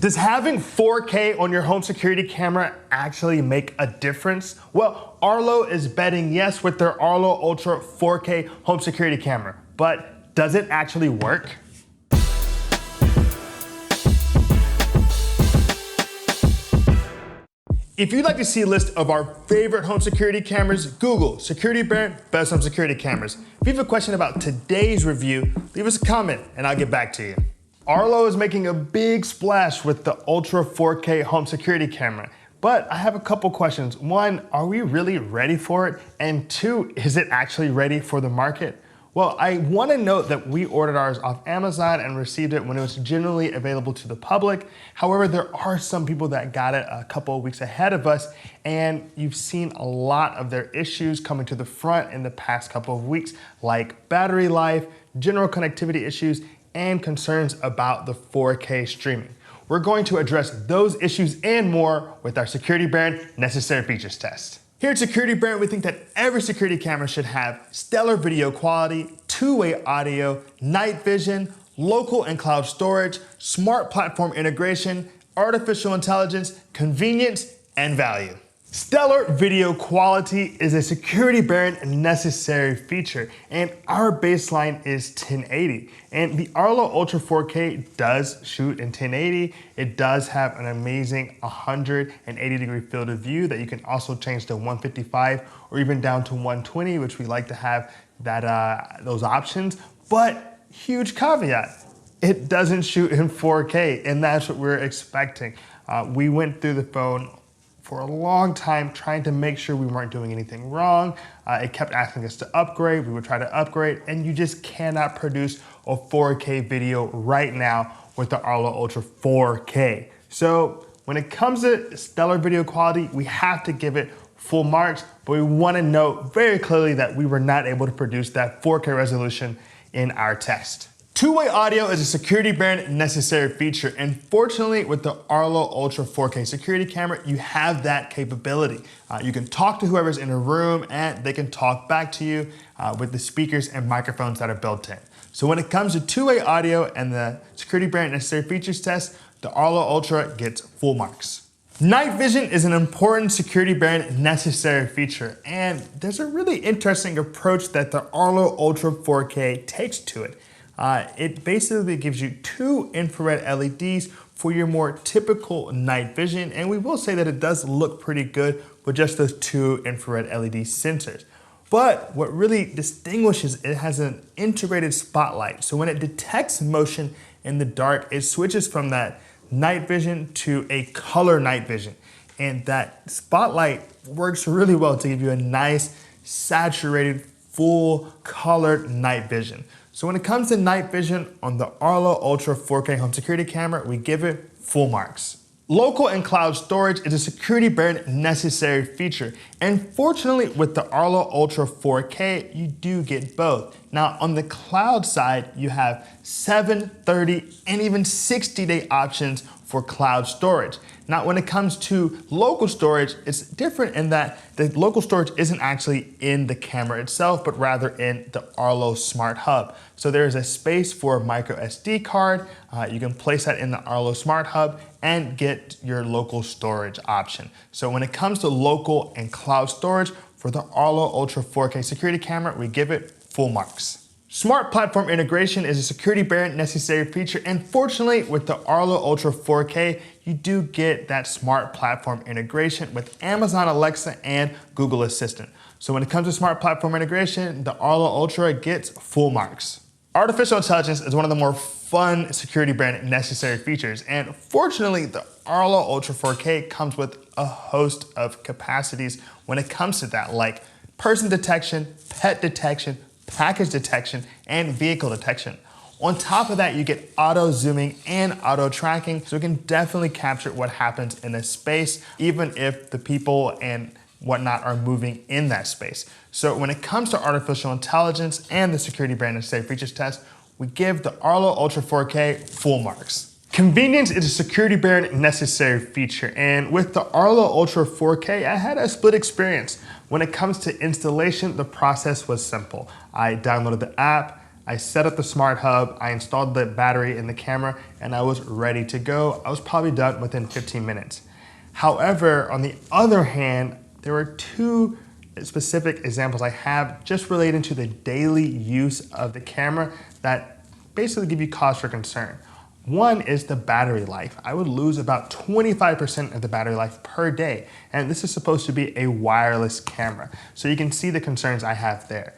Does having 4K on your home security camera actually make a difference? Well, Arlo is betting yes with their Arlo Ultra 4K home security camera, but does it actually work? If you'd like to see a list of our favorite home security cameras, Google Security Brand Best Home Security Cameras. If you have a question about today's review, leave us a comment and I'll get back to you. Arlo is making a big splash with the Ultra 4K home security camera, but I have a couple questions. One, are we really ready for it? And two, is it actually ready for the market? Well, I want to note that we ordered ours off Amazon and received it when it was generally available to the public. However, there are some people that got it a couple of weeks ahead of us, and you've seen a lot of their issues coming to the front in the past couple of weeks, like battery life, general connectivity issues, and concerns about the 4K streaming. We're going to address those issues and more with our Security Brand Necessary Features test. Here at Security Brand, we think that every security camera should have stellar video quality, two-way audio, night vision, local and cloud storage, smart platform integration, artificial intelligence, convenience, and value. Stellar video quality is a Security Brand necessary feature, and our baseline is 1080. And the Arlo Ultra 4K does shoot in 1080. It does have an amazing 180-degree field of view that you can also change to 155 or even down to 120, which we like to have that those options. But huge caveat, it doesn't shoot in 4K, and that's what we're expecting. We went through the phone for a long time trying to make sure we weren't doing anything wrong. It kept asking us to upgrade. We would try to upgrade, and you just cannot produce a 4K video right now with the Arlo Ultra 4K. So when it comes to stellar video quality, we have to give it full marks, but we want to note very clearly that we were not able to produce that 4K resolution in our test. Two-way audio is a Security Brand necessary feature, and fortunately with the Arlo Ultra 4K security camera, you have that capability. You can talk to whoever's in a room and they can talk back to you with the speakers and microphones that are built in. So when it comes to two-way audio and the Security Brand necessary features test, the Arlo Ultra gets full marks. Night vision is an important Security Brand necessary feature, and there's a really interesting approach that the Arlo Ultra 4K takes to it. It basically gives you two infrared LEDs for your more typical night vision, and we will say that it does look pretty good with just those two infrared LED sensors. But what really distinguishes it has an integrated spotlight. So when it detects motion in the dark, it switches from that night vision to a color night vision. And that spotlight works really well to give you a nice, saturated, full colored night vision. So when it comes to night vision on the Arlo Ultra 4K home security camera, we give it full marks. Local and cloud storage is a Security Brand necessary feature. And fortunately with the Arlo Ultra 4K, you do get both. Now on the cloud side, you have 7, 30, and even 60-day options for cloud storage. Now, when it comes to local storage, it's different in that the local storage isn't actually in the camera itself, but rather in the Arlo Smart Hub. So there's a space for a micro SD card. You can place that in the Arlo Smart Hub and get your local storage option. So when it comes to local and cloud storage for the Arlo Ultra 4K security camera, we give it full marks. Smart platform integration is a Security Brand necessary feature, and fortunately with the Arlo Ultra 4K, you do get that smart platform integration with Amazon Alexa and Google Assistant. So when it comes to smart platform integration, the Arlo Ultra gets full marks. Artificial intelligence is one of the more fun Security Brand necessary features, and fortunately the Arlo Ultra 4K comes with a host of capacities when it comes to that, like person detection, pet detection, package detection, and vehicle detection. On top of that, you get auto zooming and auto tracking, so it can definitely capture what happens in a space, even if the people and whatnot are moving in that space. So when it comes to artificial intelligence and the Security Brand necessary features test, we give the Arlo Ultra 4K full marks. Convenience is a Security Brand necessary feature, and with the Arlo Ultra 4K, I had a split experience. When it comes to installation, the process was simple. I downloaded the app, I set up the smart hub, I installed the battery in the camera, and I was ready to go. I was probably done within 15 minutes. However, on the other hand, there were two specific examples I have just relating to the daily use of the camera that basically give you cause for concern. One is the battery life. I would lose about 25% of the battery life per day. And this is supposed to be a wireless camera. So you can see the concerns I have there.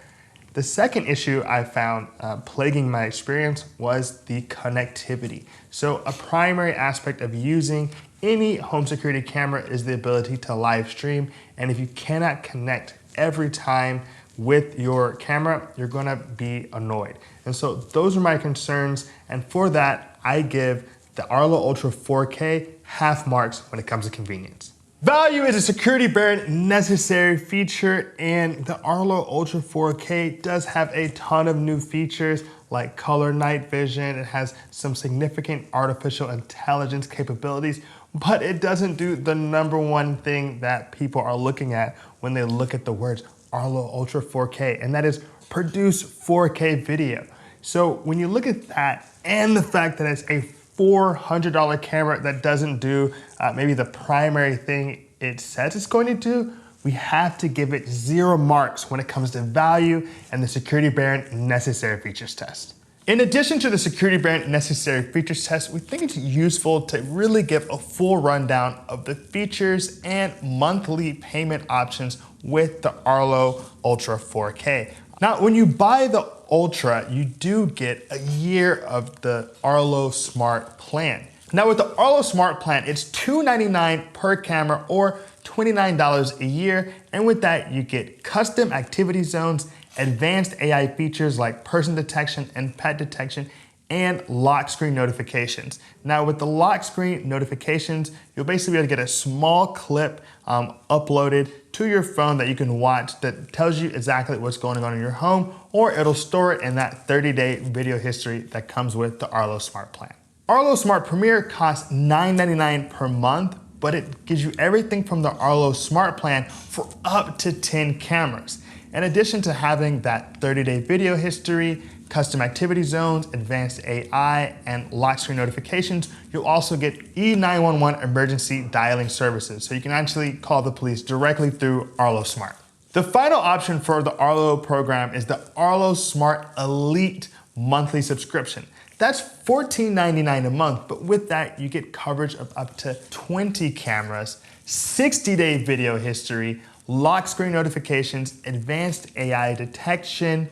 The second issue I found plaguing my experience was the connectivity. So a primary aspect of using any home security camera is the ability to live stream. And if you cannot connect every time with your camera, you're gonna be annoyed. And so those are my concerns. And for that, I give the Arlo Ultra 4K half marks when it comes to convenience. Value is a security bare necessary feature, and the Arlo Ultra 4K does have a ton of new features like color night vision. It has some significant artificial intelligence capabilities, but it doesn't do the number one thing that people are looking at when they look at the words Arlo Ultra 4K, and that is produce 4K video. So when you look at that and the fact that it's a $400 camera that doesn't do maybe the primary thing it says it's going to do, we have to give it 0 marks when it comes to value and the security bare necessary features test. In addition to the security bare necessary features test, we think it's useful to really give a full rundown of the features and monthly payment options with the Arlo Ultra 4K. Now, when you buy the Ultra, you do get a year of the Arlo Smart Plan. Now with the Arlo Smart Plan, it's $299 per camera or $29 a year. And with that, you get custom activity zones, advanced AI features like person detection and pet detection, and lock screen notifications. Now with the lock screen notifications, you'll basically be able to get a small clip uploaded to your phone that you can watch that tells you exactly what's going on in your home, or it'll store it in that 30-day video history that comes with the Arlo Smart Plan. Arlo Smart Premier costs $9.99 per month, but it gives you everything from the Arlo Smart Plan for up to 10 cameras. In addition to having that 30-day video history, custom activity zones, advanced AI, and lock screen notifications, you'll also get E911 emergency dialing services. So you can actually call the police directly through Arlo Smart. The final option for the Arlo program is the Arlo Smart Elite monthly subscription. That's $14.99 a month, but with that, you get coverage of up to 20 cameras, 60-day video history, lock screen notifications, advanced AI detection,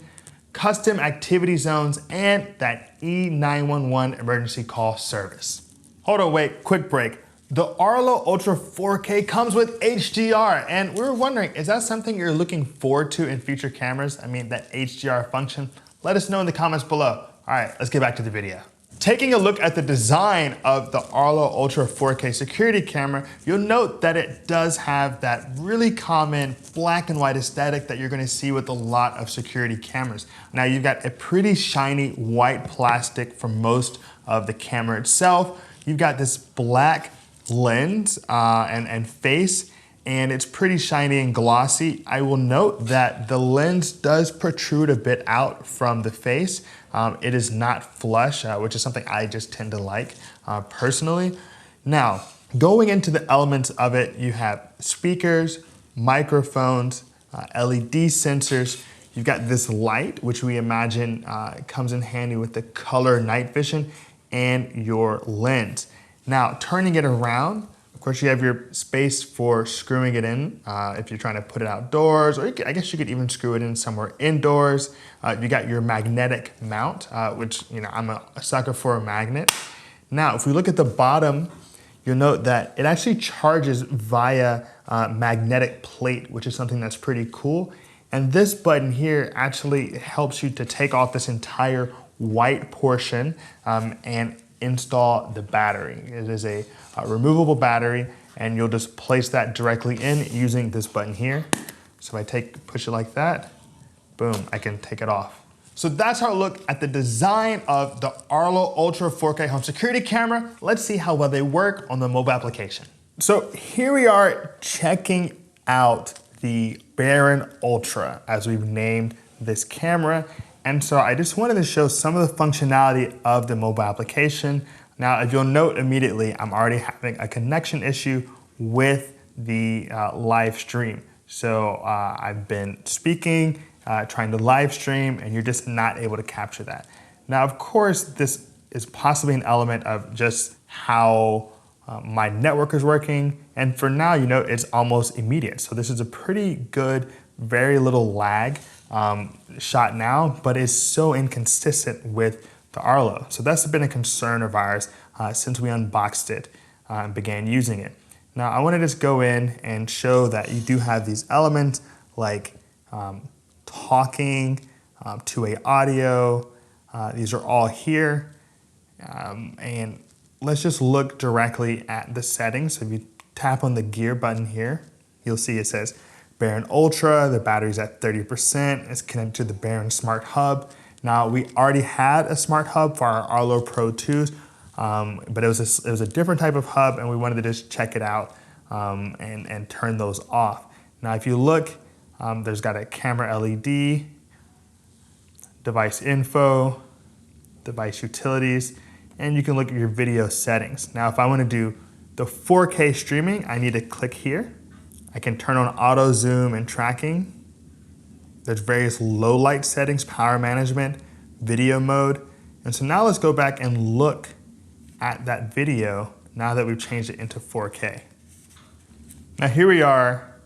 custom activity zones, and that E911 emergency call service. Hold on, wait, quick break. The Arlo Ultra 4K comes with HDR, and we were wondering, is that something you're looking forward to in future cameras? I mean, that HDR function? Let us know in the comments below. All right, let's get back to the video. Taking a look at the design of the Arlo Ultra 4K security camera, you'll note that it does have that really common black and white aesthetic that you're gonna see with a lot of security cameras. Now you've got a pretty shiny white plastic for most of the camera itself. You've got this black lens and face, and it's pretty shiny and glossy. I will note that the lens does protrude a bit out from the face. It is not flush, which is something I just tend to like personally. Now, going into the elements of it, you have speakers, microphones, LED sensors. You've got this light, which we imagine comes in handy with the color night vision, and your lens. Now, turning it around, of course, you have your space for screwing it in if you're trying to put it outdoors, or I guess you could even screw it in somewhere indoors. You got your magnetic mount, which, you know, I'm a sucker for a magnet. Now, if we look at the bottom, you'll note that it actually charges via magnetic plate, which is something that's pretty cool. And this button here actually helps you to take off this entire white portion and install the battery. It is a removable battery, and you'll just place that directly in using this button here. So if I push it like that, boom, I can take it off. So that's our look at the design of the Arlo Ultra 4K home security camera. Let's see how well they work on the mobile application. So here we are checking out the Baron Ultra, as we've named this camera. And so I just wanted to show some of the functionality of the mobile application. Now, if you'll note immediately, I'm already having a connection issue with the live stream. So I've been speaking, trying to live stream, and you're just not able to capture that. Now, of course, this is possibly an element of just how my network is working. And for now, you know, it's almost immediate. So this is a pretty good, very little lag shot now, but it's so inconsistent with the Arlo. So that's been a concern of ours since we unboxed it and began using it. Now I want to just go in and show that you do have these elements like talking, two-way audio. These are all here. And let's just look directly at the settings. So if you tap on the gear button here, you'll see it says Baron Ultra, the battery's at 30%, it's connected to the Baron Smart Hub. Now we already had a Smart Hub for our Arlo Pro 2s, but it was a different type of hub, and we wanted to just check it out and turn those off. Now if you look, there's got a camera LED, device info, device utilities, and you can look at your video settings. Now if I want to do the 4K streaming, I need to click here. I can turn on auto zoom and tracking. There's various low light settings, power management, video mode. And so now let's go back and look at that video now that we've changed it into 4K. Now here we are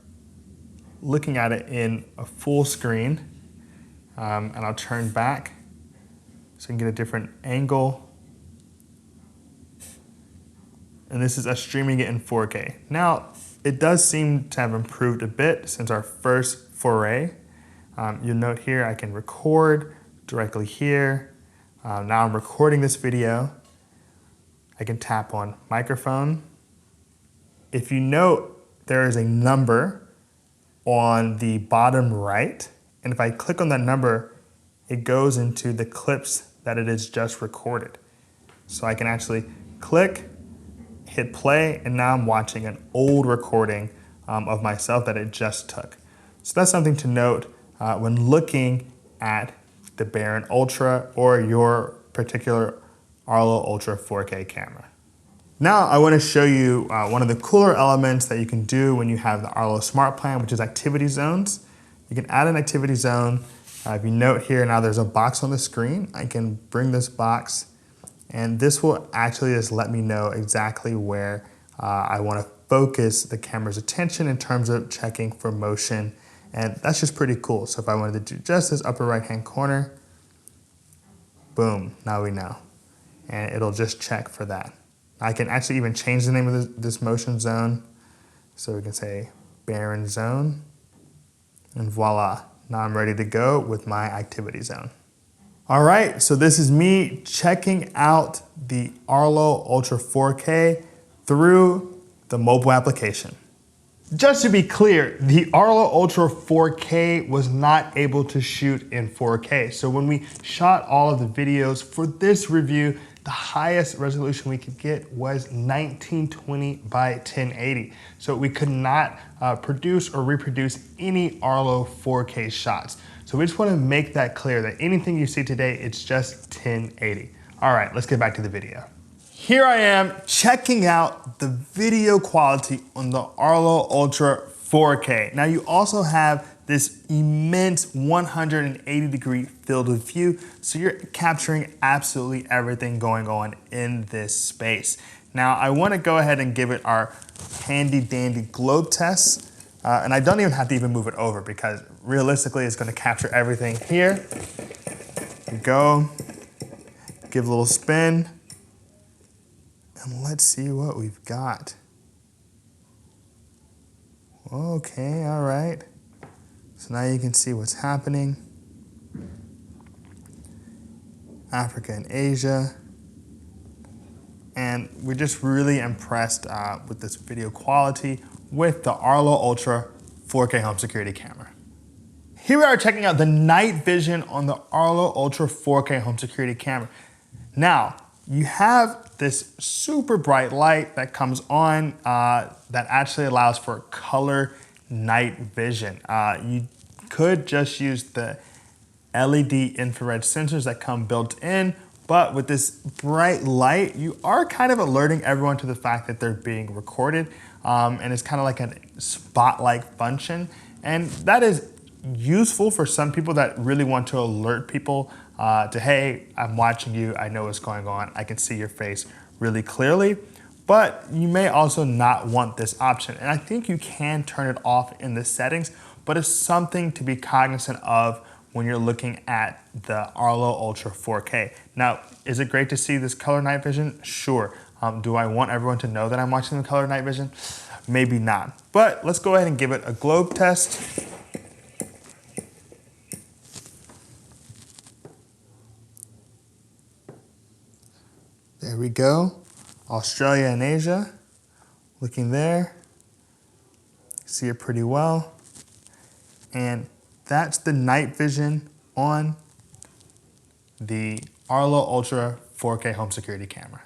looking at it in a full screen. And I'll turn back so I can get a different angle. And this is us streaming it in 4K. Now, it does seem to have improved a bit since our first foray. You'll note here I can record directly here. Now I'm recording this video. I can tap on microphone. If you note, there is a number on the bottom right. And if I click on that number, it goes into the clips that it is just recorded. So I can actually click, hit play, and now I'm watching an old recording of myself that it just took. So that's something to note when looking at the Baron Ultra or your particular Arlo Ultra 4K camera. Now I want to show you one of the cooler elements that you can do when you have the Arlo Smart Plan, which is activity zones. You can add an activity zone. If you note here, now there's a box on the screen. I can bring this box, and this will actually just let me know exactly where I want to focus the camera's attention in terms of checking for motion. And that's just pretty cool. So if I wanted to do just this upper right-hand corner, boom, now we know. And it'll just check for that. I can actually even change the name of this motion zone. So we can say Baron Zone, and voila, now I'm ready to go with my activity zone. All right, so this is me checking out the Arlo Ultra 4K through the mobile application. Just to be clear, the Arlo Ultra 4K was not able to shoot in 4K. So when we shot all of the videos for this review, the highest resolution we could get was 1920 by 1080. So we could not produce or reproduce any Arlo 4K shots. So we just want to make that clear that anything you see today, it's just 1080. All right, let's get back to the video. Here I am checking out the video quality on the Arlo Ultra 4K. Now you also have this immense 180-degree field of view, so you're capturing absolutely everything going on in this space. Now I want to go ahead and give it our handy dandy globe test, and I don't even have to even move it over because realistically it's going to capture everything here. Here we go, give a little spin, and let's see what we've got. Okay, all right. So now you can see what's happening. Africa and Asia. And we're just really impressed with this video quality with the Arlo Ultra 4K home security camera. Here we are checking out the night vision on the Arlo Ultra 4K home security camera. Now, you have this super bright light that comes on that actually allows for color night vision. You could just use the LED infrared sensors that come built in, but with this bright light, you are kind of alerting everyone to the fact that they're being recorded, and it's kind of like a spotlight function. And that is useful for some people that really want to alert people to, hey, I'm watching you, I know what's going on, I can see your face really clearly. But you may also not want this option. And I think you can turn it off in the settings, but it's something to be cognizant of when you're looking at the Arlo Ultra 4K. Now, is it great to see this color night vision? Sure. Do I want everyone to know that I'm watching the color night vision? Maybe not. But let's go ahead and give it a globe test. There we go. Australia and Asia, looking there. See it pretty well. And that's the night vision on the Arlo Ultra 4K home security camera.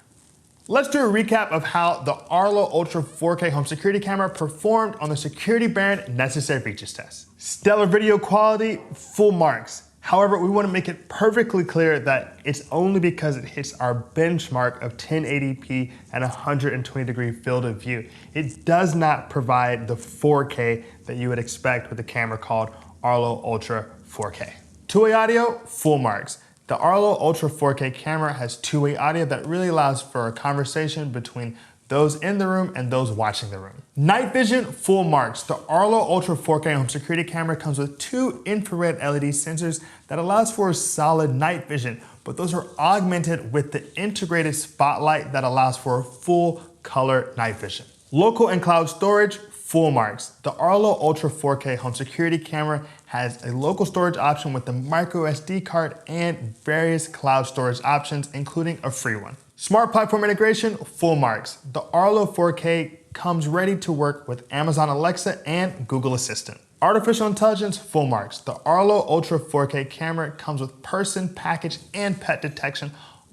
Let's do a recap of how the Arlo Ultra 4K home security camera performed on the Security Brand Necessary Features test. Stellar video quality, full marks. However, we want to make it perfectly clear that it's only because it hits our benchmark of 1080p and 120-degree field of view. It does not provide the 4K that you would expect with a camera called Arlo Ultra 4K. Two-way audio, full marks. The Arlo Ultra 4K camera has two-way audio that really allows for a conversation between those in the room and those watching the room. Night vision, full marks. The Arlo Ultra 4K home security camera comes with two infrared LED sensors that allows for solid night vision, but those are augmented with the integrated spotlight that allows for full color night vision. Local and cloud storage, full marks. The Arlo Ultra 4K home security camera has a local storage option with the micro SD card and various cloud storage options, including a free one. Smart platform integration, full marks. The Arlo 4K comes ready to work with Amazon Alexa and Google Assistant. Artificial intelligence, full marks. The Arlo Ultra 4K camera comes with person, package, and pet detection,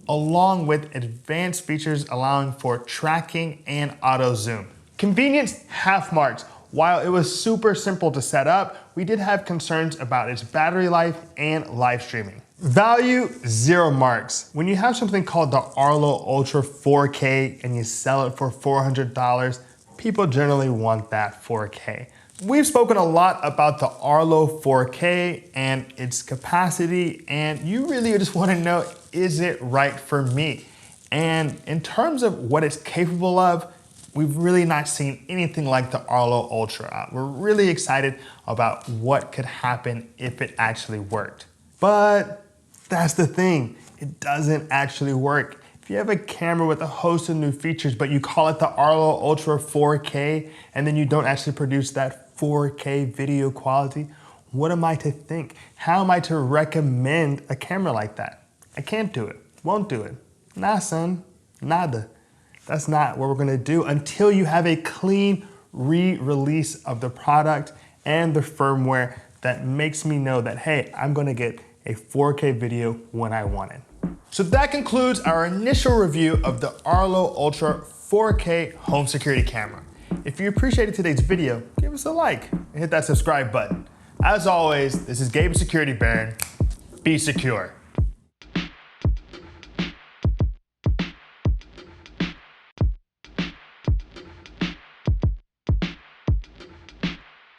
along with advanced features allowing for tracking and auto zoom. Convenience, half marks. While it was super simple to set up, we did have concerns about its battery life and live streaming. Value, 0 marks. When you have something called the Arlo Ultra 4K and you sell it for $400, people generally want that 4K. We've spoken a lot about the Arlo 4K and its capacity, and you really just want to know, is it right for me? And in terms of what it's capable of, we've really not seen anything like the Arlo Ultra. We're really excited about what could happen if it actually worked. But that's the thing, it doesn't actually work. If you have a camera with a host of new features, but you call it the Arlo Ultra 4K, and then you don't actually produce that 4K video quality, what am I to think? How am I to recommend a camera like that? I can't do it, won't do it. Nah, son, nada. That's not what we're gonna do until you have a clean re-release of the product and the firmware that makes me know that, hey, I'm gonna get a 4K video when I want it. So that concludes our initial review of the Arlo Ultra 4K home security camera. If you appreciated today's video, give us a like and hit that subscribe button. As always, this is Gabe, Security Baron. Be secure.